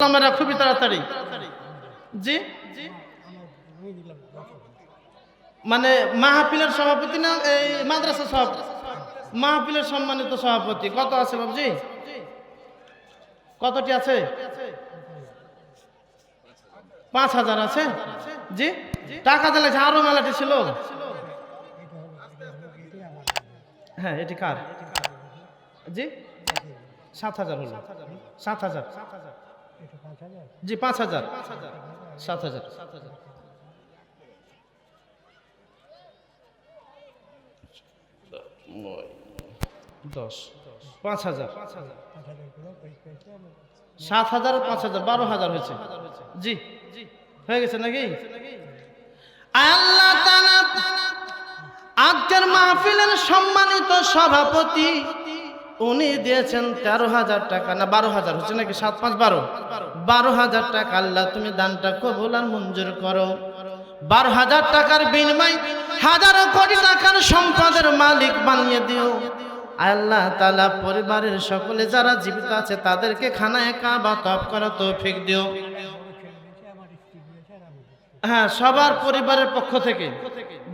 আমরা খুবই তাড়াতাড়ি জি মানে মাহফিলের সভাপতি না এই মাদ্রাসা সভাপতি মাহফিলের সম্মানিত সভাপতি কত আছে বাবজি কতটি আছে ৫,০০০ আছে জি টাকা দিলে আরো মেলাটি ছিল হ্যাঁ এটি কার জি ৭,০০০ হলো ৭,০০০ জি ৫,০০০ ৭,০০০ 10 ৫,০০০ ৭,০০০ ৫,০০০ ১২,০০০ হয়েছে জি হয়ে গেছে নাকি আল্লাহ তাআলা আজকের মাহফিলের সম্মানিত সভাপতি উনি দিয়েছেন ১৩,০০০ টাকা না ১২,০০০ হচ্ছে নাকি ৭ ৫ ১২ ১২,০০০ টাকা আল্লাহ তুমি দানটা কবুল আর মঞ্জুর করো ১২,০০০ টাকার বিনিময়ে হাজারো কোটি টাকার সম্পদের মালিক বানিয়ে দিও আল্লাহ তাআলা পরিবারের সকলে যারা জীবিত আছে তাদেরকে খানায়ে কাবা তওয়াফ করার তৌফিক দিও হ্যাঁ সবার পরিবারের পক্ষ থেকে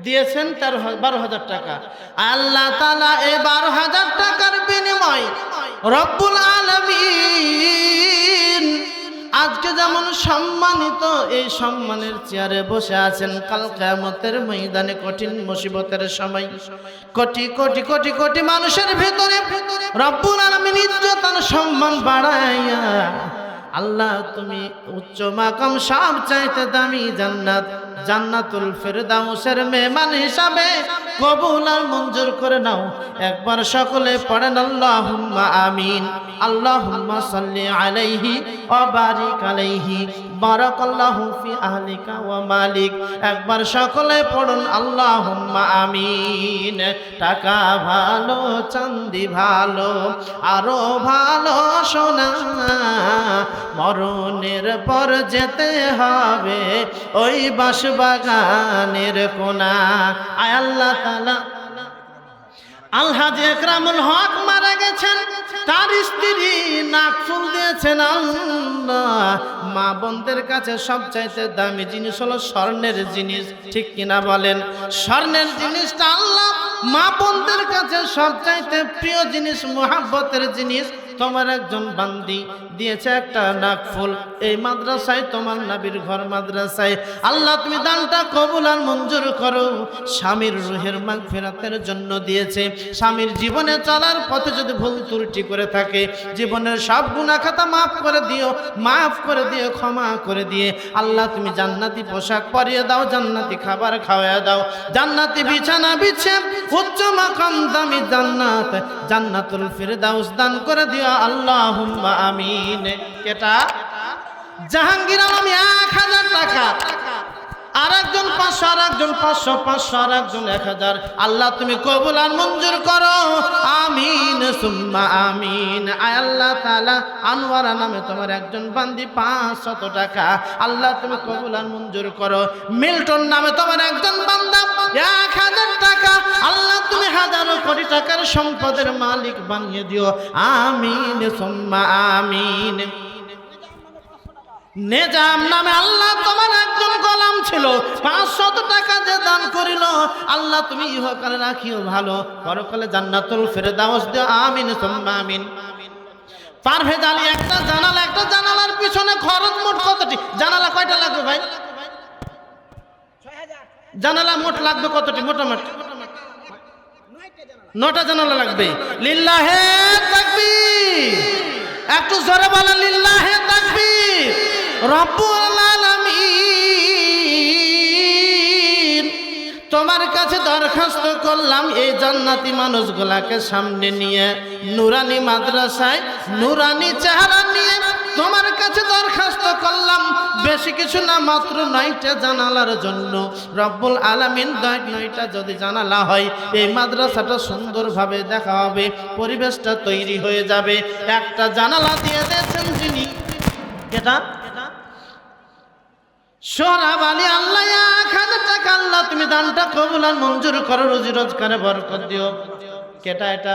দিয়েছেন ১২,০০০ টাকা আল্লাহ তাআলা এই ১২,০০০ টাকার বিনিময়ে রব্বুল আলামিন আজকে যেমন সম্মানিত এই সম্মানের চেয়ারে বসে আছেন কাল কিয়ামতের ময়দানে কঠিন মুসিবতের সময় কোটি কোটি কোটি কোটি মানুষের ভিতরে রব্বুল আলামিন ইজ্জত আর সম্মান বাড়াইয়া আল্লাহ তুমি উচ্চ মাকাম সব চাইতে দামি জান্নাত জান্নাতুল ফিরদাউসের মেহমান হিসাবে কবুল আর মঞ্জুর করে নাও একবার সকলে পড়েন আল্লাহুম্মা আমিন আল্লাহুম্মা সাল্লি আলাইহি ওয়া বারিক আলাইহি বারাকাল্লাহু ফি আহলিকা ওয়া মালিক একবার সকলে পড়ুন আল্লাহুম্মা আমিন টাকা ভালো চাঁদি ভালো আরো ভালো সোনা মরণের পর যেতে হবে ওই বাগানের কোনা আয় আল্লাহ তাআলা আলহাজ একরামুল হক মারা গেছেন তার স্ত্রী নাকফুল দিয়েছেন আল্লাহ মা বোনদের কাছে সবচাইতে দামি জিনিস হলো স্বর্ণের জিনিস ঠিক কিনা বলেন স্বর্ণের জিনিসটা আল্লাহ মা বোনদের কাছে সবচাইতে প্রিয় জিনিস মুহাব্বতের জিনিস তোমার একজন বান্দি দিয়েছে একটা নাকফুল এই মাদ্রাসায় তোমার নবীর ঘর মাদ্রাসায় আল্লাহ তুমি দানটা কবুল আর মঞ্জুর করো স্বামীর রুহের মাগফিরাতের জন্য দিয়েছে স্বামীর জীবনে চলার পথে যদি ভুল ত্রুটি করে থাকে জীবনের সব গুনাহ খাতা মাফ করে দিও ক্ষমা করে দিয়ে আল্লাহ তুমি জান্নাতি পোশাক পরিয়ে দাও জান্নাতি খাবার খাওয়ায় দাও জান্নাতি বিছানা বিছে উচ্চ মাকাম দামি জান্নাত জান্নাতুল ফিরদাউস দান করে দিও আল্লাহুম্মা আমিন কেটা জাহাঙ্গীর আলম ১,০০০ টাকা আরেকজন ৫০০ আরেকজন ৫০০ ৫০০ আরেকজন ১,০০০ আল্লাহ তুমি কবুল আর মঞ্জুর করো আমিন সুম্মা আমিন আয় আল্লাহ তাআলা আনোয়ারা নামে তোমার একজন বান্দি ৫০০ টাকা আল্লাহ তুমি কবুল আর মঞ্জুর করো মিল্টন নামে তোমার একজন বান্দা ১,০০০ টাকা আল্লাহ তুমি হাজারো কোটি টাকার সম্পদের মালিক বানিয়ে দিও আমিন সুম্মা আমিন নেজাম নামে আল্লাহ তোমার একজন গোলাম ছিল ৫০০ টাকা যে দান করিল আল্লাহ তুমি ইহকালে রাখিও ভালো পরকালে জান্নাতুল ফিরদাউস দিও আমিন সুম্মা আমিন পারভেজ আলী একটা জানালার পিছনে খরচ মোট কতটি জানালা কয়টা লাগবে ভাই ৬০০০ জানালা মোট লাগবে কতটি মোটামুটি ৯টা জানালা লাগবে লিল্লাহে তাকবীর একটু জোরে বলেন লিল্লাহে তাকবীর রব্বুল আলামিন তোমার কাছে দরখাস্ত করলাম এই জান্নাতি মানুষগুলাকে সামনে নিয়ে নুরানি মাদ্রাসায় নুরানি চেহারা নিয়ে তোমার কাছে দরখাস্ত করলাম বেশি কিছু না মাত্র ৯টা জানালার জন্য রব্বুল আলামিন ৯টা যদি জানালা হয় এই মাদ্রাসাটা সুন্দরভাবে দেখা হবে পরিবেশটা তৈরি হয়ে যাবে একটা জানালা দিয়ে দিয়েছেন যিনি এটা সোহরাব আলী আল্লাহ ১,০০০ টাকা আল্লাহ তুমি দানটা কবুল আর মঞ্জুর করো রুজি রোজগারে বরকত দিও কেটা এটা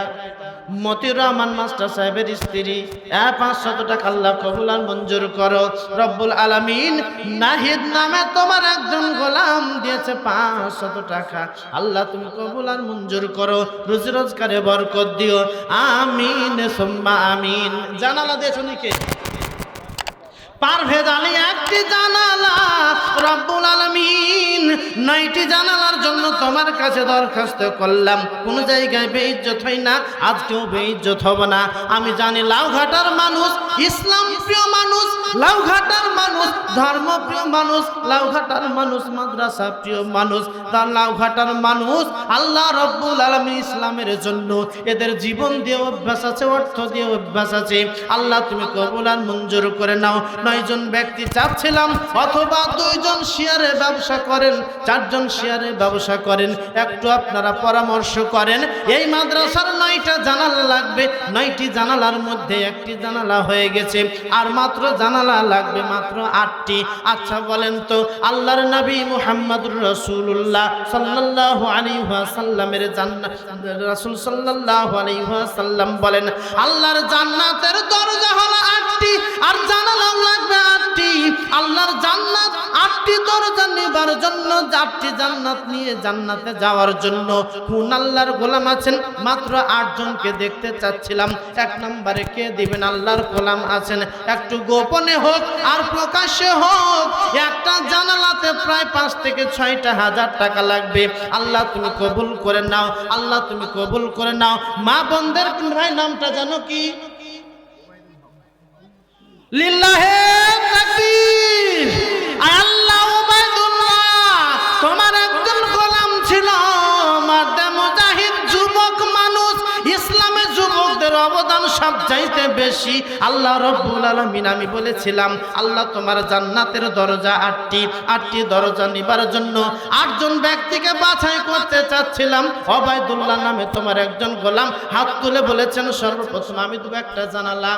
মতিউর রহমান মাস্টার সাহেবের স্ত্রী 500 টাকা আল্লাহ কবুল আর মঞ্জুর করো। রব্বুল আলামিন নাহিদ নামে তোমার একজন গোলাম দিয়েছে 500 টাকা, আল্লাহ তুমি কবুল আর মঞ্জুর করো, রুজি রোজগারে বরকত দিও, আমিন সুম্মা আমিন। জানালা দিয়েছো নাকি? পারভেজ আলী একটি জানালা, রব্বুল আলামিন 9টি জানালার জন্য তোমার কাছে দরখাস্ত করলাম। কোন জায়গায় বেইজ্জত হয় না, আজকেও বেইজ্জত হব না। আমি জানি লাউঘাটার মানুষ ইসলাম প্রিয় মানুষ, লাউঘাটার মানুষ ধর্মপ্রিয় মানুষ, লাউঘাটার মানুষ মাদ্রাসা প্রিয় মানুষ, তার লাউঘাটার মানুষ আল্লাহ রব্বুল আলামিন ইসলামের জন্য এদের জীবন দিয়ে অভ্যাস আছে, অর্থ দিয়ে অভ্যাস আছে। আল্লাহ তুমি কবুল আর মঞ্জুর করে নাও। 9 জন ব্যক্তি চাচ্ছিলাম, অথবা 2 জন শেয়ারে ব্যবসা করেন, 4 জন শেয়ারে ব্যবসা করেন, একটু আপনারা পরামর্শ করেন। এই মাদ্রাসার 9টা জানালা লাগবে, 9টি জানালার মধ্যে একটি জানালা হয়ে গেছে, আর মাত্র জানালা লাগবে মাত্র 8টি। আচ্ছা বলেন তো, আল্লাহর নবী মুহাম্মদুর রাসূলুল্লাহ সাল্লাল্লাহু আলাইহি ওয়াসাল্লামের জান্নাত, রাসূল সাল্লাল্লাহু আলাইহি ওয়াসাল্লাম বলেন আল্লাহর জান্নাতের দরজা হলো 8টি, আর জানালাও লাগবে 8টি। আল্লাহর জান্নাত 8টি দরজা নেবার জন্য, 8টি জান্নাত নিয়ে জান্নাতে যাওয়ার জন্য কোন আল্লাহর গোলাম আছেন? মাত্র 8 জনকে দেখতে চাচ্ছিলাম। 1 নম্বরে কে দিবেন? আল্লাহর গোলাম আছেন। একটু গোপনে হোক আর প্রকাশ্যে হোক, একটা জানালাতে প্রায় 5 থেকে 6টা হাজার টাকা লাগবে। আল্লাহ তুমি কবুল করে নাও, আল্লাহ তুমি কবুল করে নাও। মা বোনদের ভাই নামটা জানো কি? লিল্লাহে তাকবীর। আল্লাহ উবাইদুল্লাহ তোমার একজন গোলাম ছিল, মারদে মুজাহিদ, যুবক মানুষ, ইসলামে যুবকদের অবদান সবচাইতে বেশি। আল্লাহ রব্বুল আলামিন, আমি বলেছিলাম আল্লাহ তোমার জান্নাতের দরজা 8টি, 8টি দরজা নিবার জন্য 8 জন ব্যক্তিকে বাছাই করতে চাচ্ছিলাম। উবাইদুল্লাহ নামে তোমার একজন গোলাম হাত তুলে বলেছেন সর্বপ্রথম আমি দেব একটা জানালা।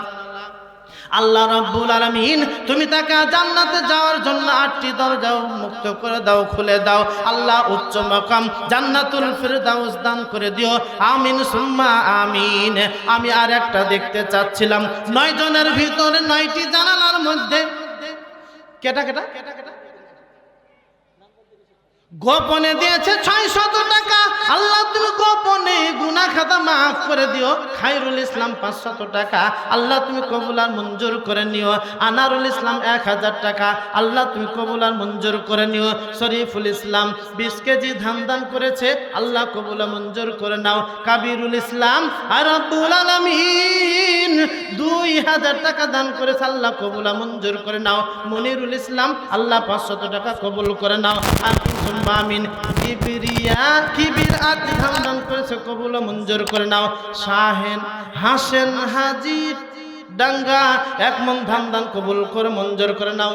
আল্লাহ রাব্বুল আলামিন তুমি তাকে জান্নাতে যাওয়ার জন্য 8টি দরজা মুক্ত করে দাও, খুলে দাও। আল্লাহ উচ্চ মাকাম জান্নাতুল ফিরদাউস দান করে দিও, আমিন সুম্মা আমিন। আমি আর একটা দেখতে চাচ্ছিলাম, 9 জনের ভিতরে 9টি জানালার মধ্যে কেটা কেটা গোপনে দিয়েছে 600 টাকা। আল্লাহ তুমি গোপনে গুনাহ খাতা মাফ করে দিও। খায়রুল ইসলাম 500 টাকা, আল্লাহ তুমি কবুল আর মঞ্জুর করে নিও। আনারুল ইসলাম 1000 টাকা, আল্লাহ তুমি কবুল আর মঞ্জুর করে নিও। শরীফুল ইসলাম 20 কেজি ধান দান করেছে, আল্লাহ কবুল আর মঞ্জুর করে নাও। কাবিরুল ইসলাম আর রব্বুল আলামিন 2000 টাকা দান করেছে, আল্লাহ কবুল আর মঞ্জুর করে নাও। মনিরুল ইসলাম আল্লাহ 500 টাকা কবুল করে নাও, আমিন। কিবরিয়া কিবির আদি ধান দান করেছে, কবুল মঞ্জুর করে নাও। শাহেন হাসেন হাজি ডাঙ্গা 1 মন ধান দান কবুল করে মঞ্জুর করে নাও।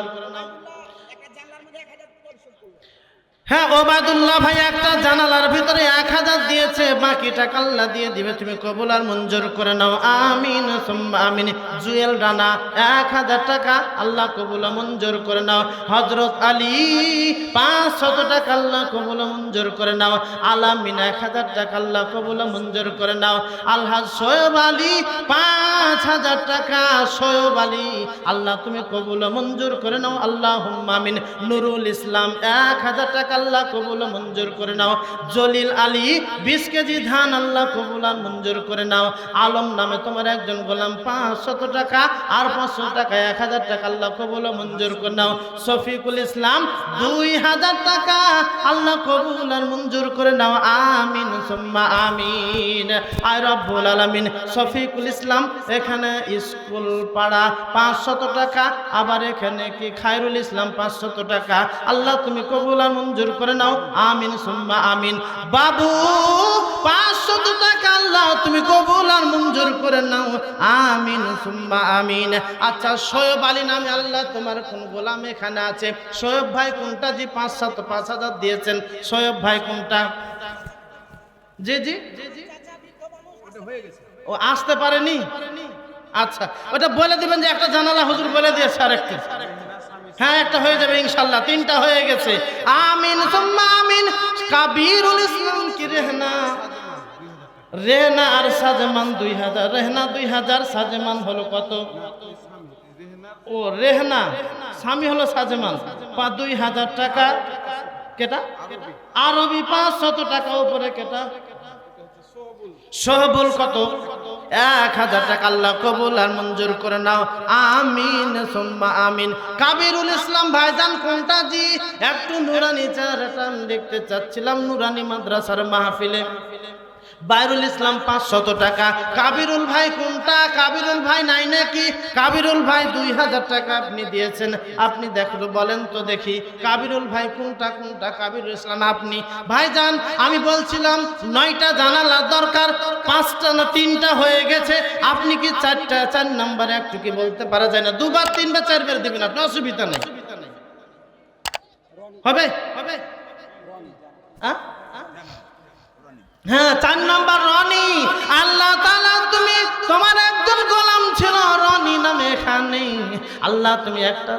হ্যাঁ ওবায়দুল্লাহ ভাই একটা জানালার ভিতরে 1000 দিয়েছে, বাকি টাকা আল্লাহ দিয়ে দিবে, তুমি কবুল আর মঞ্জুর করে নাও, আমিন সুম্মা আমিন। জুয়েল রানা 1000 টাকা, আল্লাহ কবুল মঞ্জুর করে নাও। হযরত আলী 500 টাকা, আল্লাহ কবুল মঞ্জুর করে নাও। আলামিন 1000 টাকা, আল্লাহ কবুল মঞ্জুর করে নাও। আলহাজ শোয়েব আলী 5000 টাকা, শোয়েব আলী আল্লাহ তুমি কবুল মঞ্জুর করে নাও, আল্লাহুম্মা আমিন। নুরুল ইসলাম 1000 টাকা, আল্লাহ কবুল মঞ্জুর করে নাও। জলিল আলী 20 কেজি ধান, আল্লাহ কবুল আর মঞ্জুর করে নাও। আলম নামে তোমার একজন গোলাম 500 টাকা, আর 500 টাকা 1000 টাকা, আল্লাহ কবুল মঞ্জুর করে নাও। শফিকুল ইসলাম 2000 টাকা, আল্লাহ কবুল আর মঞ্জুর করে নাও, আমিন সুম্মা আমিন। আয় রব্বুল আলামিন শফিকুল ইসলাম এখানে স্কুল পাড়া 500 টাকা, আবার এখানে কি খায়রুল ইসলাম 500 টাকা, আল্লাহ তুমি কবুল আর মঞ্জুর করে নাও, আমিন সুম্মা আমিন। বাবু 500 টাকা, আল্লাহ তুমি কবুল আর মঞ্জুর করে নাও, আমিন সুম্মা আমিন। আচ্ছা শোয়েব আলী নামে আল্লাহ তোমার কোন গোলাম এখানে আছে? শোয়েব ভাই কোনটা? জি 5000 দিয়েছেন। শোয়েব ভাই কোনটা? জি জি ও আসতে পারেনি। আচ্ছা ওটা বলে দিবেন যে একটা জানালা হুজুর বলে দিয়েছে, আরেকটা হ্যাঁ একটা হয়ে যাবে ইনশাল্লাহ, 3টা হয়ে গেছে, আমিন সুম্মা আমিন। কাবিরুল ইসলাম কি রেহনা রেহনা আর সাজমান 2000, রেহনা 2000, সাজমান হলো কত? ও রেহনা, স্বামী হলো সাজমান, 2000 টাকা কেটা, আরবি 500 টাকা উপরে কেটা, সহবুল কত? 1000 টাকা। আল্লাহ কবুল আর মঞ্জুর করে নাও, আমিন সুম্মা আমিন। কাবিরুল ইসলাম ভাইজান কোনটা জি? একটু নুরানি চেহারাটা দেখতে চাচ্ছিলাম নুরানি মাদ্রাসার মাহফিলে। বাইরুল ইসলাম 500 টাকা। কাবিরুল ভাই কোনটা? কাবিরুল ভাই নাই নাকি? কাবিরুল ভাই 2000 টাকা আপনি দিয়েছেন, আপনি দেখো বলেন তো দেখি কাবিরুল ভাই কোনটা? কোনটা কাবিরুল ইসলাম আপনি? ভাইজান আমি বলছিলাম 9টা জানালা দরকার, 5টা না 3টা হয়ে গেছে, আপনি কি 4টা? 4 নম্বরে একটু কি বলতে পারা যায় না? 2বার 3বার 4বার দিবেন আপনি, অসুবিধা নেই। হবে হবে হ্যাঁ 4 নম্বর রনি। আল্লাহ তাআলা তুমি তোমার একজন গোলাম ছিল রনি নামে, এখানে আল্লাহ তুমি একটা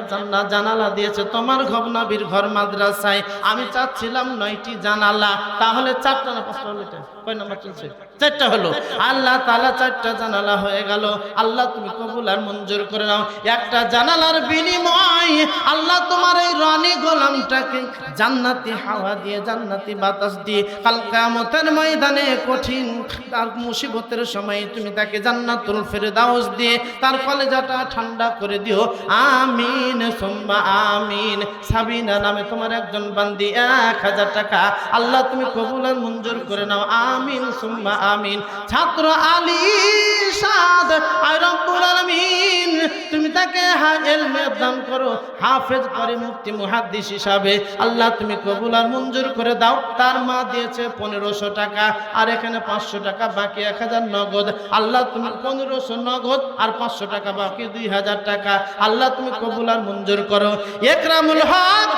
জানালা দিয়েছে তোমার নবীর ঘর মাদ্রাসায়। আমি চাচ্ছিলাম 9টি জানালা, তাহলে 4টা না 5টা হলো? কয় নাম্বার চলছে? 4টা হলো। আল্লাহ তাআলা 4টা জানালা হয়ে গেল। আল্লাহ তুমি কবুল আর মঞ্জুর করে নাও। একটা জানালার বিনিময় আল্লাহ তোমার এই রনি গোলামটাকে জান্নাতি হাওয়া দিয়ে, জান্নাতি বাতাস দিয়ে, কাল কিয়ামতের ময়দানে কঠিন আর মুসিবতের সময় তুমি তাকে জান্নাতুল ফেরদাউস দিয়ে তার কলেজাটা ঠান্ডা করে দিও, আমিন সুম্মা আমিন। সাবিনা নামে তোমার একজন বান্দি 1000 টাকা আল্লাহ তুমি কবুল আর মঞ্জুর করে নাও, আমিন সুম্মা আমিন। ছাত্র আলী সাদ আয় রব্বুল আলামিন তুমি তাকে ইলমে দান করো, হাফেজ করে মুফতি মুহাদ্দিস হিসাবে আল্লাহ তুমি কবুল আর মঞ্জুর করে দাও। তার মা দিয়েছে 1500 টাকা, আর এখানে 500 টাকা বাকি, 1000 নগদ। আল্লাহ তুমি 1500 নগদ আর 500 টাকা বাকি, 2000 টাকা আল্লাহ তুমি কবুল আর মঞ্জুর করো। একরামুল হক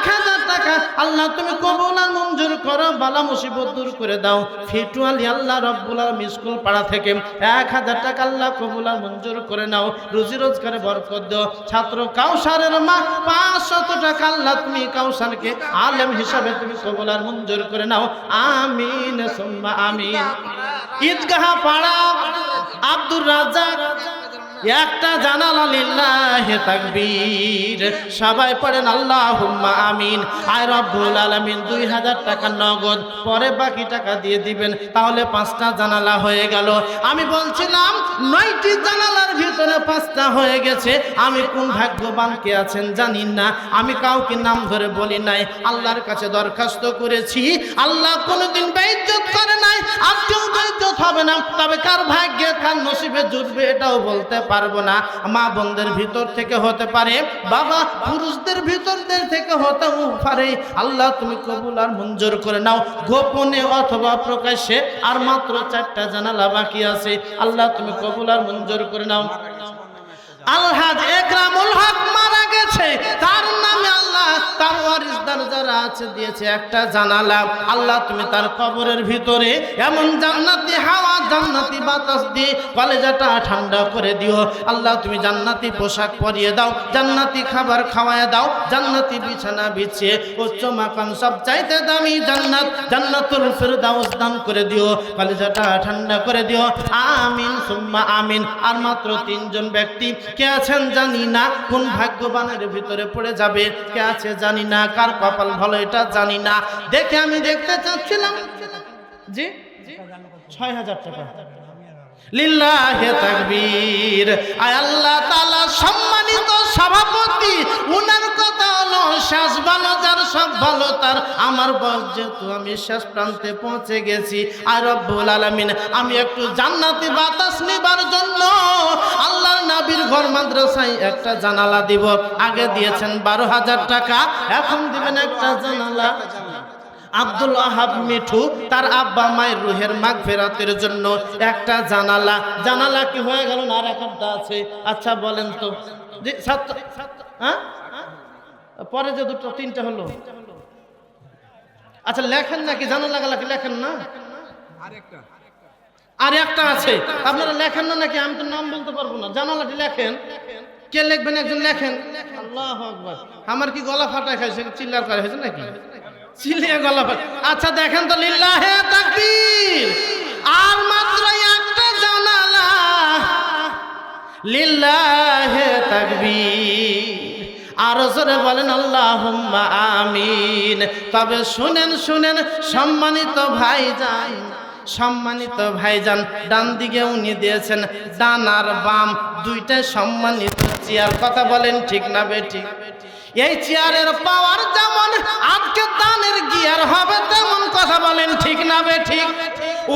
1000 টাকা আল্লাহ তুমি কবুল আর মঞ্জুর করো, বালা মুসিবত দূর করে দাও। ফিটুয়ালি আল্লাহ রব্বুল আলামিন স্কুল পাড়া থেকে 1000 টাকা আল্লাহ কবুল আর মঞ্জুর করে নাও, রুজি রোজগারে বরকত দাও। ছাত্র কাউসারের মা 500 টাকা আল্লাহ তুমি কাউসারকে আলেম হিসাবে তুমি কবুল আর মঞ্জুর করে নাও, আমিন সুম্মা আমিন। ঈদগাহ পাড়া আব্দুর রাজ্জাক একটা জানালা, লিল্লাহি তাকবীর, সবাই পড়েন আল্লাহুম্মা আমিন। আয় রব্বুল আলামিন 2000 টাকা নগদ, পরে বাকি টাকা দিয়ে দিবেন, তাহলে 5টা জানালা হয়ে গেল। আমি বলছিলাম 9টি জানালার ভিতরে 5টা হয়ে গেছে। আমি কোন ভাগ্যবান কে আছেন জানি না, আমি কাউকে নাম ধরে বলি নাই, আল্লাহর কাছে দরখাস্ত করেছি। আল্লাহ কোনোদিন বেইজ্জত করে নাই, আজকেও বেইজ্জত হবে না, তবে কার ভাগ্যে কার নসিবে জুটবে এটাও বলতে পারবো না। মা বোনদের ভিতর থেকে হতে পারে, বাবা পুরুষদের ভিতরদের থেকে হতেও পারে। আল্লাহ তুমি কবুল আর মঞ্জুর করে নাও, গোপনে অথবা প্রকাশ্যে। আর মাত্র 4টা জানালা বাকি আছে, আল্লাহ তুমি কবুল আর মঞ্জুর করে নাও। আলহাজ একরামুল হক মারা গেছে, তার নামে আল্লাহ তার ওয়ারিসদার যারা আছে দিয়েছে একটা জানালা। আল্লাহ তুমি তার কবরের ভিতরে এমন জান্নাতি হাওয়া, জান্নাতি বাতাস দিয়ে কলেজাটা ঠান্ডা করে দিও। আল্লাহ তুমি জান্নাতি পোশাক পরিয়ে দাও, জান্নাতি খাবার খাওয়ায় দাও, জান্নাতি বিছানা বিছিয়ে উচ্চ মাকাম সব চাইতে দামি জান্নাত, জান্নাতুল ফেরদাউস দান করে দিও, কলেজাটা ঠান্ডা করে দিও, আমিন সুম্মা আমিন। আর মাত্র 3জন ব্যক্তি কে আছেন জানি না, কোন ভাগ্যবানের ভিতরে পড়ে যাবে কে আছে জানি না, কার কপাল ভালো এটা জানি না। দেখে আমি দেখতে চাচ্ছিলাম জি 6000 টাকা, লিল্লাহি তাকবীর। আয় আল্লাহ তাআলা সম্মানিত সভাপতি, উনার কথা হলো শেষ ভালো যার সব ভালো তার। আমার বয়স যেহেতু আমি শেষ প্রান্তে পৌঁছে গেছি, আর রব্বুল আলামিন আমি একটু জান্নাতি বাতাস নেবার জন্য আল্লাহর নবীর ঘর মাদ্রাসায় একটা জানালা দিব। আগে দিয়েছেন 12000 টাকা, এখন দিবেন একটা জানালা। আব্দুল ওয়াহাব মিঠু তার আব্বা মায়ের রুহের মাগফিরাতের জন্য একটা জানালা। জানালা কি হয়ে গেল না? আর একটা আছে। আচ্ছা বলেন তো জি হ্যাঁ, পরে যে 3টা হলো। আচ্ছা লেখেন নাকি জানালা গালাকে লেখেন না? আর একটা আছে, আপনারা লেখেন না নাকি? আমি তো নাম বলতে পারবো না, জানালাটি লেখেন। কে লিখবেন? একজন লেখেন। আল্লাহু আকবার। আমার কি গলা ফাটা খাইছে, চিল্লার করে হয়েছে নাকি? চিল্লিয়ে গলা ফাটা। আচ্ছা দেখেন তো, লিল্লাহি তাকবীর। আর মাত্র একটা জানালা। লিল্লাহে তাকবীর। আরো জোরে বলেন আল্লাহুম্মা আমিন। তবে শুনেন শুনেন সম্মানিত ভাইজান, সম্মানিত ভাইজান, ডান দিকে উনি দিয়েছেন ডান আর বাম দুইটা সম্মানিত চেয়ার। কথা বলেন ঠিক না বেঠিক? এই চেয়ারের পাওয়ার যেমন আজকে দানের গিয়ার হবে তেমন। কথা বলেন ঠিক না বেঠিক?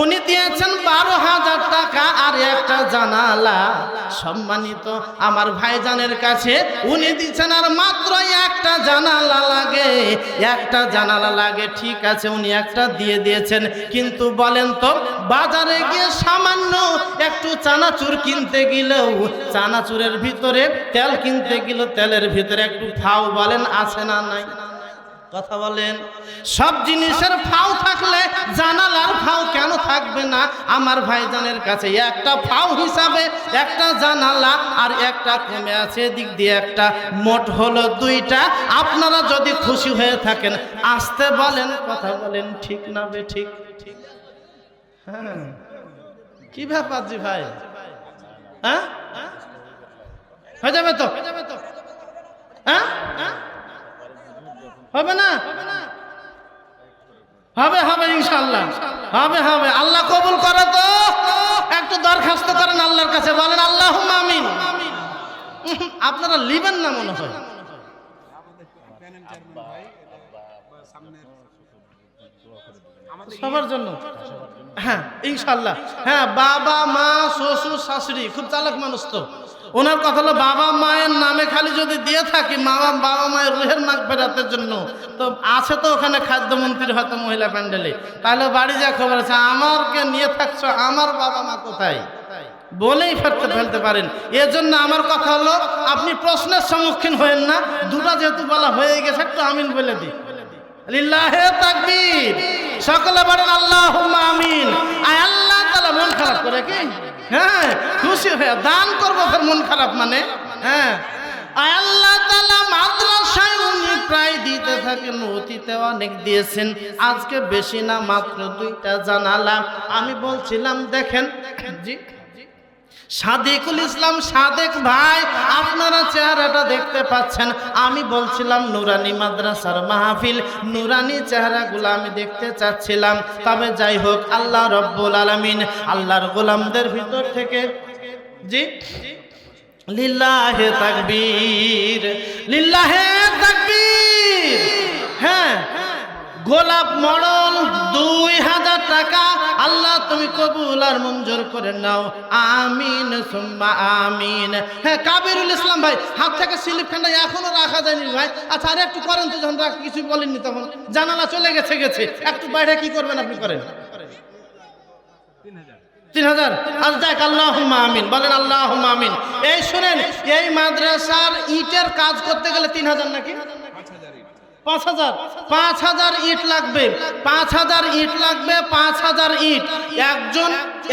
উনি দিয়েছেন 12,000 টাকা আর একটা জানালা। সম্মানিত আমার ভাইজানের কাছে উনি দিচ্ছেন আর মাত্র একটা জানালা লাগে, একটা জানালা লাগে। ঠিক আছে, উনি একটা দিয়ে দিয়েছেন, কিন্তু বলেন তো বাজারে গিয়ে সামান্য একটু চানাচুর কিনতে গেলেও চানাচুরের ভিতরে তেল কিনতে গেলেও তেলের ভিতরে একটু ফাও বলেন আছে না নাই? কথা বলেন। সব জিনিসের ফাও থাকলে জানালার ফাও কেন থাকবে না? আমার ভাইজানের কাছে একটা ফাও হিসাবে একটা জানালা আর একটা কমে আছে, দিক দিয়ে একটা, মোট হলো দুইটা। আপনারা যদি খুশি হয়ে থাকেন আসতে বলেন। কথা বলেন ঠিক না বেঠিক? হ্যাঁ, কি ব্যাপার জি ভাই? হ্যাঁ, হয়ে যাবে তো? হ্যাঁ, হবে না? হবে হবে ইনশাআল্লাহ, হবে হবে। আল্লাহ কবুল করে তো। একটু দরখাস্ত করেন আল্লাহর কাছে, বলেন আল্লাহুম্মা আমিন। আপনারা লিবেন না মনে হয়। সবার জন্য, হ্যাঁ ইনশাআল্লাহ। হ্যাঁ, বাবা মা শ্বশুর শাশুড়ি খুব চালাক মানুষ তো। ওনার কথা হলো বাবা মায়ের নামে খালি যদি দিয়ে থাকি বাবা মায়ের রুহের মাগফিরাতের জন্য, তো আছে তো ওখানে খাদ্যমন্ত্রী হয়তো মহিলা প্যান্ডেলে, তাহলে বাড়ি যা খবর আছে আমারকে নিয়ে থাকছো, আমার বাবা মা কোথায় বলেই ফেলতে পারেন। এজন্য আমার কথা হলো আপনি প্রশ্নের সম্মুখীন হয়েন না। দুটা যেহেতু বলা হয়ে গেছে একটু আমিন বলে দিই। লিল্লাহে তাকবীর। সকলে বলেন আল্লাহুম্মা আমিন। আয় আল্লাহ তাআলা মন খারাপ করে কি? হ্যাঁ, খুশি হয়ে দান করবো ফের মন খারাপ মানে? হ্যাঁ, আয় আল্লাহ তাআলা মাদ্রাসায় উনি প্রায় দিতে থাকেন, অতীতে অনেক দিয়েছেন, আজকে বেশি না, মাত্র দুইটা জানালা। আমি বলছিলাম দেখেন জি সাদেকুল ইসলাম সাদেক ভাই, আপনারা চেহারাটা দেখতে পাচ্ছেন। আমি বলছিলাম নুরানি মাদ্রাসার মাহফিল, নুরানি চেহারাগুলো আমি দেখতে চাচ্ছিলাম। তবে যাই হোক, আল্লাহ রব্বুল আলামিন আল্লাহর গোলামদের ভিতর থেকে জি লিল্লাহে তাকবীর, লিল্লাহে তাকবীর। হ্যাঁ, গোলাপ মডল 2000 টাকা আল্লাহ তুমি কবুল আর মঞ্জুর করে নাও, আমিন সুম্মা আমিন। হ্যাঁ, কাবিরুল ইসলাম ভাই হাত থেকে স্লিপ খান্ডা এখনো রাখা যায়নি ভাই। আচ্ছা, আর একটু করেন তো, যখন কিছু বলেননি তখন। জানালা চলে গেছে একটু বাইরে কি করবেন আপনি? করেন 3000। আজ দেখ আল্লাহুম্মা আমিন বলেন, আল্লাহুম্মা আমিন। এই শুনেন, এই মাদ্রাসার ইটের কাজ করতে গেলে 3000 নাকি 5000 ইট লাগবে। 5000 ইট লাগবে, 5000 ইট।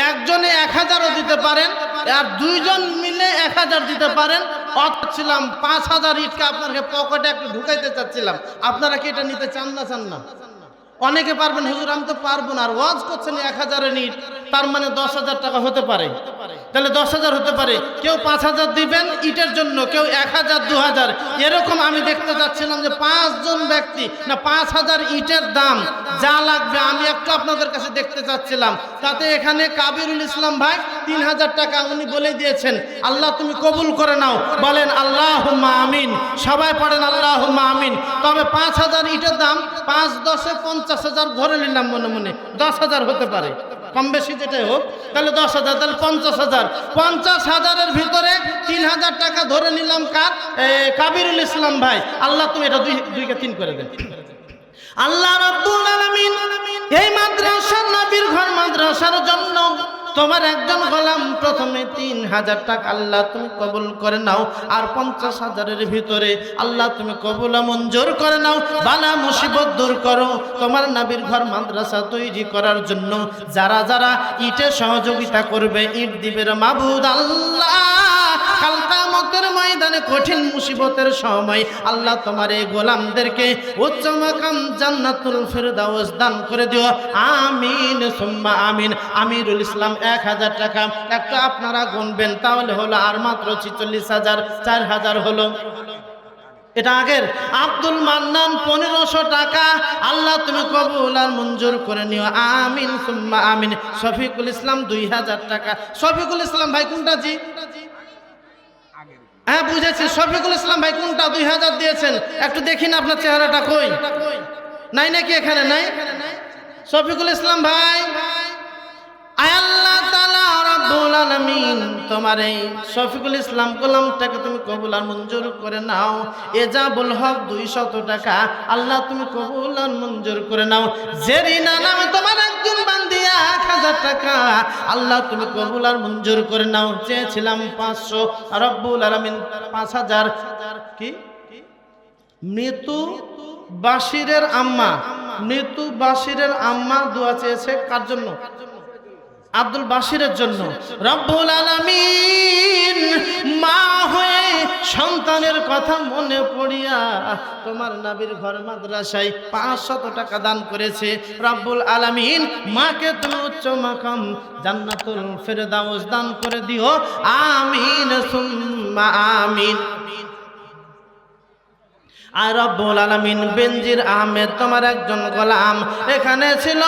একজনে 1000ও দিতে পারেন, আর দুইজন মিলে 1000 দিতে পারেন। অতছিলাম 5000 ইটকে আপনাকে পকেটে একটু ঢুকাইতে চাচ্ছিলাম। আপনারা কি এটা নিতে চান না? অনেকে পারবেন, হুজুর আমি তো পারবো না। আর ওয়াজ করছেন 1000 ইট, তার মানে 10,000 টাকা হতে পারে। তাহলে 10,000 হতে পারে। কেউ 5000 দিবেন ইটের জন্য, কেউ 1000, 2000 এরকম। আমি দেখতে চাচ্ছিলাম যে 5 জন ব্যক্তি না 5000 ইটের দাম যা লাগবে আমি একটু আপনাদের কাছে দেখতে চাচ্ছিলাম। তাতে এখানে কাবিরুল ইসলাম ভাই 3000 টাকা উনি বলে দিয়েছেন। আল্লাহ তুমি কবুল করে নাও, বলেন আল্লাহুম্মা আমিন। সবাই পড়েন আল্লাহুম্মা আমিন। তবে 5000 ইটের দাম 5 10 50,000 ধরে নিলাম, মনে মনে 10,000 হতে পারে, কম বেশি যেটাই হোক। তাহলে 10,000, তাহলে 50,000। 50,000-এর ভিতরে 3000 টাকা ধরে নিলাম কার? কাবিরুল ইসলাম ভাই। আল্লাহ তুমি এটা 2 কে 3 করে দেন। আল্লাহ রাব্বুল আলামিন এই মাদ্রাসার নবীর ঘর মাদ্রাসার জন্য তোমার একজন গোলাম প্রথমে 3000 টাকা আল্লাহ তুমি কবুল করে নাও, আর 50,000-এর ভিতরে আল্লাহ তুমি কবুল মঞ্জুর করে নাও। বালা মুসিবত দূর করো। তোমার নবীর ঘর মাদ্রাসা তৈরি করার জন্য যারা যারা ইটে সহযোগিতা করবে, ইট দিবে মাবুদ আল্লাহ, কাল কিয়ামত কিয়ামতের ময়দানে কঠিন মুসিবতের সময় আল্লাহ তোমার এই গোলামদেরকে উচ্চ মাকাম জান্নাতুল ফেরদাউস দান করে দিও, আমিন সুম্মা আমিন। আমিরুল ইসলাম 1000 টাকা, একটা আপনারা গুনবেন তাহলে হলো আর মাত্র 46,000, 4000 হলো। এটা আগের। আব্দুল মান্নান 1500 টাকা, আল্লাহ তুমি কবুল আর মঞ্জুর করে নিও, আমিন সুম্মা আমিন। শফিকুল ইসলাম 2000 টাকা। শফিকুল ইসলাম ভাই কোনটা জি? হ্যাঁ বুঝেছি, শফিকুল ইসলাম ভাই কোনটা 2000 দিয়েছেন? একটু দেখি না আপনার চেহারাটা কই, নাই নাকি এখানে? নাই। শফিকুল ইসলাম ভাই, আয় আল্লাহ তাআলা রব্বুল আলামিন তোমার এই শফিকুল ইসলাম গোলামটাকে তুমি কবুল আর মঞ্জুর করে নাও। এজাবুল হক 200 টাকা, আল্লাহ তুমি কবুল আর মঞ্জুর করে নাও। জেরিনা নামে তোমার একজন বান্দি 1000 টাকা, আল্লাহ তুমি কবুল আর মঞ্জুর করে নাও। চেয়েছিলাম 500, রব্বুল আলামিন 5000। কি মৃত্যু বাশিরের আম্মা, মৃত্যু বাশিরের আম্মা দোয়া চেয়েছে কার জন্য? আব্দুল বাশিরের জন্য। রব্বুল আলামিন মা হয়ে সন্তানের কথা মনে পড়িয়া তোমার নবীর ঘর মাদ্রাসায় 500 টাকা দান করেছে। রব্বুল আলামিন মাকে তুমি উচ্চ মাকাম জান্নাতুল ফেরদাউস দান করে দিও, আমিন সুম্মা আমিন। আর রব্বুল আলামিন বেনজির আহমেদ তোমার একজন গোলাম এখানে ছিল,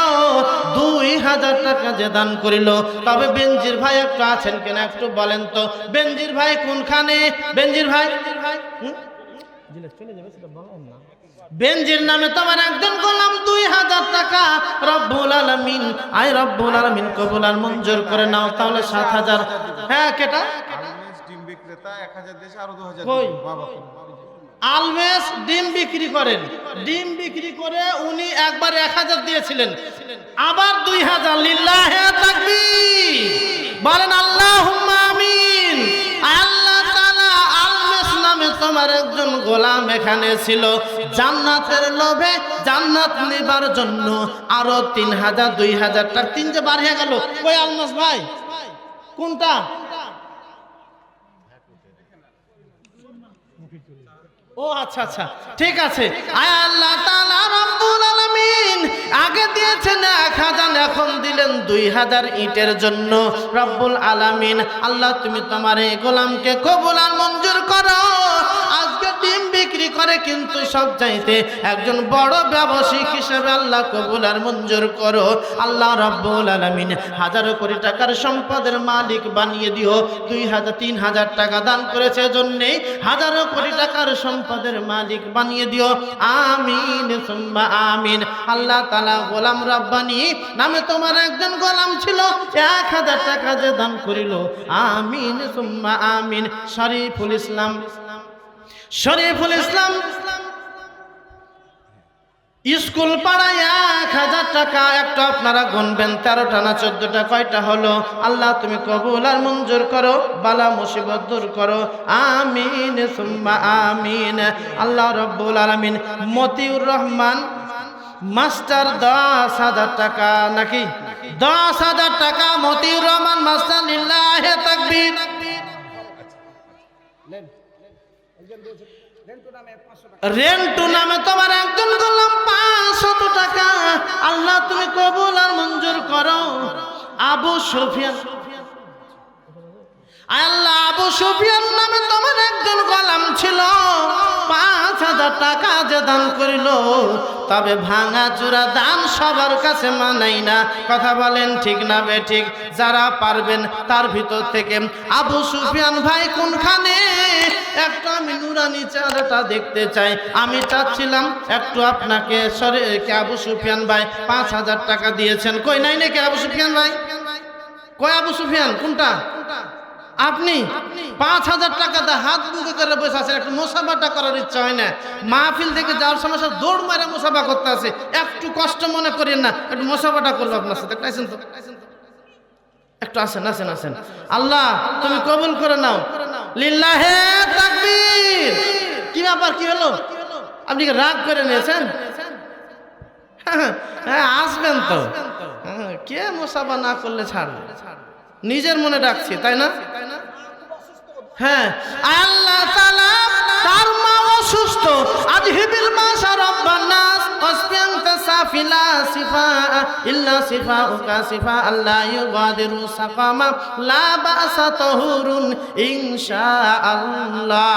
2000 টাকা যে দান করিল। তবে বেনজির ভাই একটু আছেন কিনা একটু বলেন তো, বেনজির ভাই কোনখানে? বেনজির ভাই বেনজির নামে তোমার একজন গোলাম 2000 টাকা, রব্বুল আলামিন আয় রব্বুল আলামিন কবুল আর মঞ্জুর করে নাও। তাহলে 7000। হ্যাঁ কেটা ডিম বিক্রেতা 1000 দেশে আরো 2000 কই? বাবা আলমেস ডিম বিক্রি করেন, ডিম বিক্রি করে উনি একবার 1000 দিয়েছিলেন, আবার 2000। লিল্লাহে তাকবীর, বলেন আল্লাহুম্মা আমিন। আল্লাহ তাআলা আলমেস নামে তোমার একজন গোলাম এখানে ছিল, জান্নাতের লোভে জান্নাত নেবার জন্য আরো 3000, 2000 টাকা, 3 যে বার হয়ে গেল। কই আলমেস ভাই কোনটা? ও আচ্ছা আচ্ছা ঠিক আছে। আয় আল্লাহ তাআলা রব্বুল আলামিন আগে দিয়েছেন 1000, এখন দিলেন 2000 ইটের জন্য। রব্বুল আলামিন আল্লাহ তুমি তোমার এই গোলামকে কবুল আর মঞ্জুর করো। আজকে ডিম বিক্রি করে কিন্তু সব চাইতে একজন বড় ব্যবসায়িক হিসেবে আল্লাহ কবুল আর মঞ্জুর করো। আল্লাহ রব্বুল আলামিন হাজারো কোটি টাকার সম্পদের মালিক বানিয়ে দিও। 2000, 3000 টাকা দান করেছে জন্যে হাজারো কোটি টাকার সম্পদের মালিক বানিয়ে দিও, আমিন সুম্মা আমিন। আল্লাহ তাআলা গোলাম রব্বানি নামে তোমার একজন গোলাম ছিল, 1000 টাকা যে দান করিল, আমিন সুম্মা আমিন। শরীফুল ইসলাম, শরীফুল ইসলাম স্কুল পাড়ায় 1000 টাকা, একটু আপনারা গুনবেন 13টা না 14টা, কয়টা হলো? আল্লাহ তুমি কবুল আর মঞ্জুর করো, বালা মুসিবত দূর করো, আমিন সুম্মা আমিন। আল্লাহ রব্বুল আলামিন মতিউর রহমান মাস্টার 10,000 টাকা, নাকি 10,000 টাকা মতিউর রহমান মাস্টার, লিল্লাহে তাকবীর। রেন্টু নামে তোমার একজন গোলাম 500 টাকা, আল্লাহ তুমি কবুল আর মঞ্জুর করো। আবু সুফিয়ান, আল্লাহ আবু সুফিয়ান নামে তোমার একজন গোলাম ছিল, 5000 টাকা যে দান করিল। তবে ভাঙা চূড়া দান সবার কাছে মানাই না, কথা বলেন ঠিক না বেঠিক? যারা পারবেন তার ভিতর থেকে আবু সুফিয়ান ভাই কোনখানে একটু আমি নুরানি চেহারাটা দেখতে চাই। আমি চাচ্ছিলাম একটু আপনাকে আবু সুফিয়ান ভাই 5000 টাকা দিয়েছেন, কই নাই নাকি আবু সুফিয়ান ভাই? কই আবু সুফিয়ান কোনটা? আপনি 5000 টাকাতে হাত বুকে করে বসে আছেন, একটু মুসাফাটা করার ইচ্ছা হয় না? মাহফিল থেকে যাওয়ার সময় সব দৌড় মারে মুসাফা করতে আছে, একটু কষ্ট মনে করেন না, একটু মুসাফাটা করবো আপনার সাথে, আছেন তো? একটু আসেন আসেন আসেন। আল্লাহ তুমি কবুল করে নাও, লিল্লাহে তাকবীর। কি ব্যাপার, কি হলো? আপনি কি রাগ করে নিয়েছেন? হ্যাঁ আসবেন তো, কে মুসাফা না করলে ছাড়বে? নিজের মনে ডাকছি তাই না? হ্যাঁ, আল্লাহ তাআলা তার মা অসুস্থ। আজহিবিল মাশা রাব্বান নাস ওয়াসফিআনতা সাফিলা সিফা ইল্লা সিফাউকা সিফা আল্লাহ ইউগাদিরু সাকামা লা বাসা তাহুরুন ইনশাআল্লাহ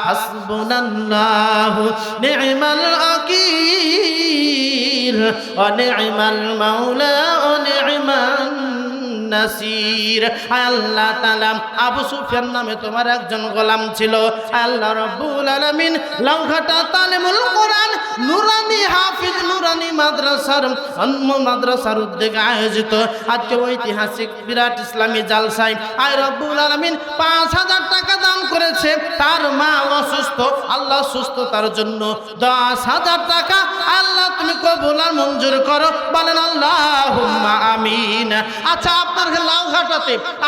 হাসবুনাল্লাহু নি'মাল ওয়াকিল ওয়া নি'মাল মাওলা ওয়া নি'মান নাসির। আল্লাহ তাআলা আবু সুফিয়ান নামে তোমার একজন গোলাম ছিল। আল্লাহ রাব্বুল আলামিন লাউঘাটা তালিমুল কোরআন নুরানি হাফিজ নুরানি মাদ্রাসার উদ্যোগে আয়োজিত আজকে ঐতিহাসিক বিরাট ইসলামী জালসায় আয় রব্বুল আলামিন ৫,০০০ টাকা দান করেছে। তার মা অসুস্থ, আল্লাহ সুস্থতার জন্য ১০,০০০ টাকা আল্লাহ তুমি কবুল আর মঞ্জুর করো, বলেন আল্লাহুম্মা আমিন। আচ্ছা,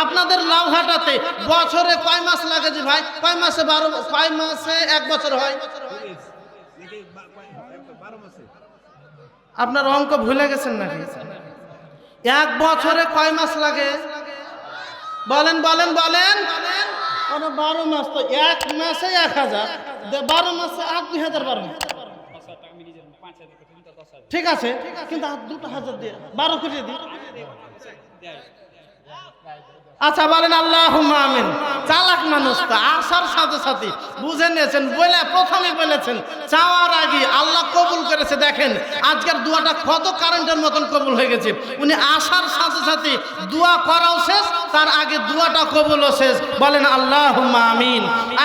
আপনাদের লাউঘাটাতে বছরে কয় মাস লাগে যে ভাই? কয় মাসে ১ বছর হয়? আপনার অঙ্ক ভুলে গেছেন নাকি? 1 বছরে কয় মাস লাগে? বলেন বলেন বলেন। 12 মাস তো 1 মাসে 1000, 12 মাসে 2012। ঠিক আছে, কিন্তু 2,000 দিয়ে 12 করে দিই। আচ্ছা বলেন আল্লাহুম্মা আমিন। চালাক মানুষ তো আসার সাথে সাথে বুঝে নিয়েছেন, বলে প্রথমে বলেছেন চাওয়ার আগে আল্লাহ কবুল করেছে। দেখেন আজকের দোয়াটা কত কারেন্টের মতন কবুল হয়ে গেছে। উনি আসার সাথে সাথে দোয়া করাও শেষ, তার আগে দোয়াটা কবুলও শেষ। বলেন আল্লাহুম্মা আমিন।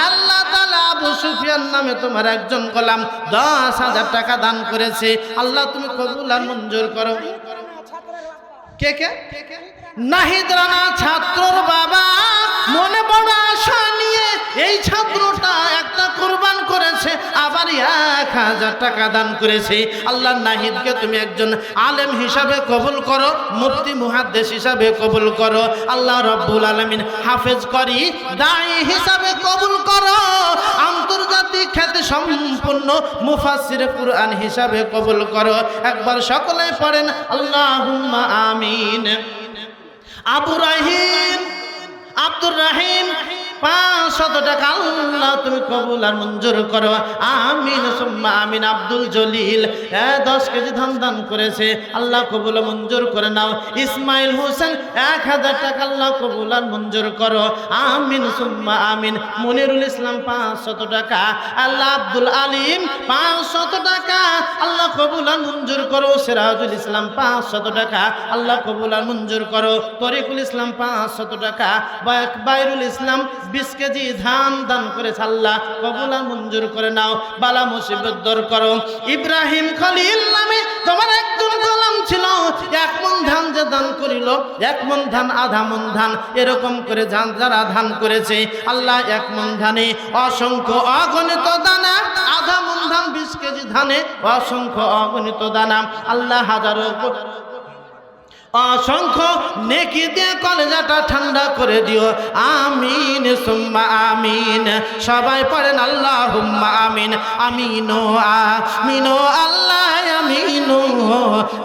আল্লাহ তাআলা আবু সুফিয়ান নামে তোমার একজন গোলাম 10,০০০ টাকা দান করেছে। আল্লাহ তুমি কবুল আর মঞ্জুর করো। কে কে? নাহিদ রানা ছাত্রর বাবা মনে বড় আশা নিয়ে এই ছাত্রটা একটা কুরবান করেছে, আবার 1,০০০ টাকা দান করেছে। আল্লাহ নাহিদকে তুমি একজন আলেম হিসাবে কবুল করো, মুফতি মুহাদ্দিস হিসাবে কবুল করো। আল্লাহ রব্বুল আলামিন হাফেজ করি দাঈ হিসাবে কবুল করো, আন্তর্জাতিক খ্যাতি সম্পন্ন মুফাসসির কুরআন হিসাবে কবুল করো। একবার সকলে পড়েন আল্লাহুম্মা আমিন। আব্দুর রহিম 500 টাকা আল্লাহ তুমি কবুল আর মঞ্জুর করো, আমিন সুম্মা আমিন। আব্দুল জলিল 10 কেজি ধান দান করেছে, আল্লাহ কবুল মঞ্জুর করে নাও। ইসমাইল হোসেন 1000 টাকা আল্লাহ কবুল আর মঞ্জুর করো, আমিন সুম্মা আমিন। মনিরুল ইসলাম 500 টাকা, আল্লাহ আব্দুল আলিম 500 টাকা আল্লাহ কবুল আর মঞ্জুর করো। সিরাজুল ইসলাম 500 টাকা আল্লাহ কবুল আর মঞ্জুর করো। তরিকুল ইসলাম 500 টাকা, বাইরুল ইসলাম 20 কেজি ধান দান করেছে, আল্লাহ কবুল আর মঞ্জুর করে নাও, বালা মুসিবত দূর করো। ইব্রাহিম খলিল নামে তোমার একজন গোলাম ছিল, 1 মণ ধান যে দান করিল, 1 মণ ধান আধা মণ ধান এরকম করে যারা ধান করেছে, আল্লাহ 1 মণ ধানে অসংখ্য অগণিত দানা, আধা মণ ধান 20 কেজি ধানে অসংখ্য অগণিত দানা, আল্লাহ হাজারো অসংখ্য নেকি দিয়ে কলেজাটা ঠান্ডা করে দিও, আমিন সুম্মা আমিন। সবাই পড়েন আল্লাহুম্মা আমিন। আমিনো আমিনো আল্লাহ আমিনো,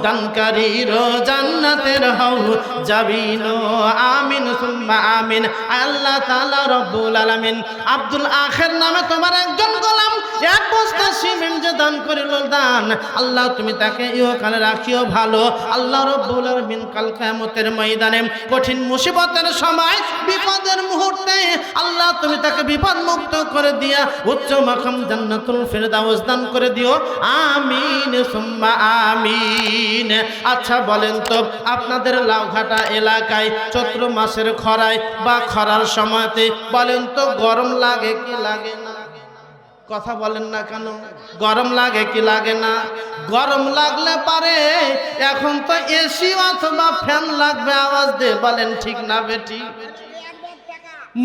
দানকারীর জান্নাতের হও যাবিনো, আমিন সুম্মা আমিন। আল্লাহ তাআলা রব্বুল আলামিন আব্দুল আখির নামে তোমার একজন গোলাম 1 বস্তা সিমেন্ট যে দান করিল দান, আল্লাহ তুমি তাকে ইহকালে রাখিও ভালো। আল্লাহ রব্বুল আলামিন কাল কিয়ামতের ময়দানে কঠিন মুসিবতের সময় বিপদের মুহূর্তে আল্লাহ তুমি তাকে বিপদ মুক্ত করে দিয়া উচ্চ মাকাম জান্নাতুল ফিরদাউস দান করে দিও, আমিন সুম্মা আমিন। আচ্ছা বলেন তো আপনাদের লাউঘাটা এলাকায় চৈত্র মাসের খরায় বা খরার সময়তে বলেন তো গরম লাগে কি লাগে না? কথা বলেন না কেন? গরম লাগে কি লাগে না? গরম লাগলে পারে এখন তো এসি অথবা ফ্যান লাগবে, আওয়াজ দিয়ে বলেন ঠিক না বেটি?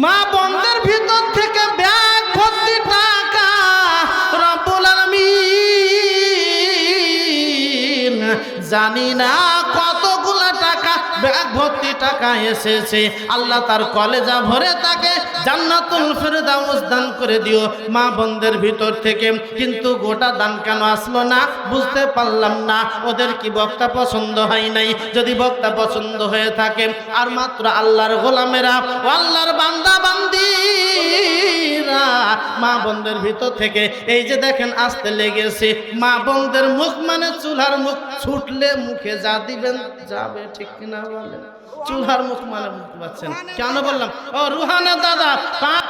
মা বন্ধের ভিতর থেকে ব্যাগ ভর্তি টাকা রব্বুল আলামিন জানি না কতগুলা টাকা ব্যাগ ভর্তি টাকা এসেছে, আল্লাহ তার কলেজা ভরে তাকে জান্নাতুল ফেরদাউস দান করে দিও মা বোনদের ভিতর থেকে। কিন্তু গোটা দান কেন আসলো না বুঝতে পারলাম না। ওদের কি বক্তা পছন্দ হয় নাই? যদি বক্তা পছন্দ হয়ে থাকে আর মাত্র আল্লাহর গোলামেরা ও আল্লাহর বান্দা বান্দিরা মা বোনদের ভিতর থেকে এই যে দেখেন আসতে লেগেছে, মা বোনদের মুখ মানে চুলার মুখ, ছুটলে মুখে যা দিবেন যাবে, ঠিক কিনা বলেন? চুলার মুখ মানে বুঝতে পারছেন কেন বললাম? ও রুহানা দাদা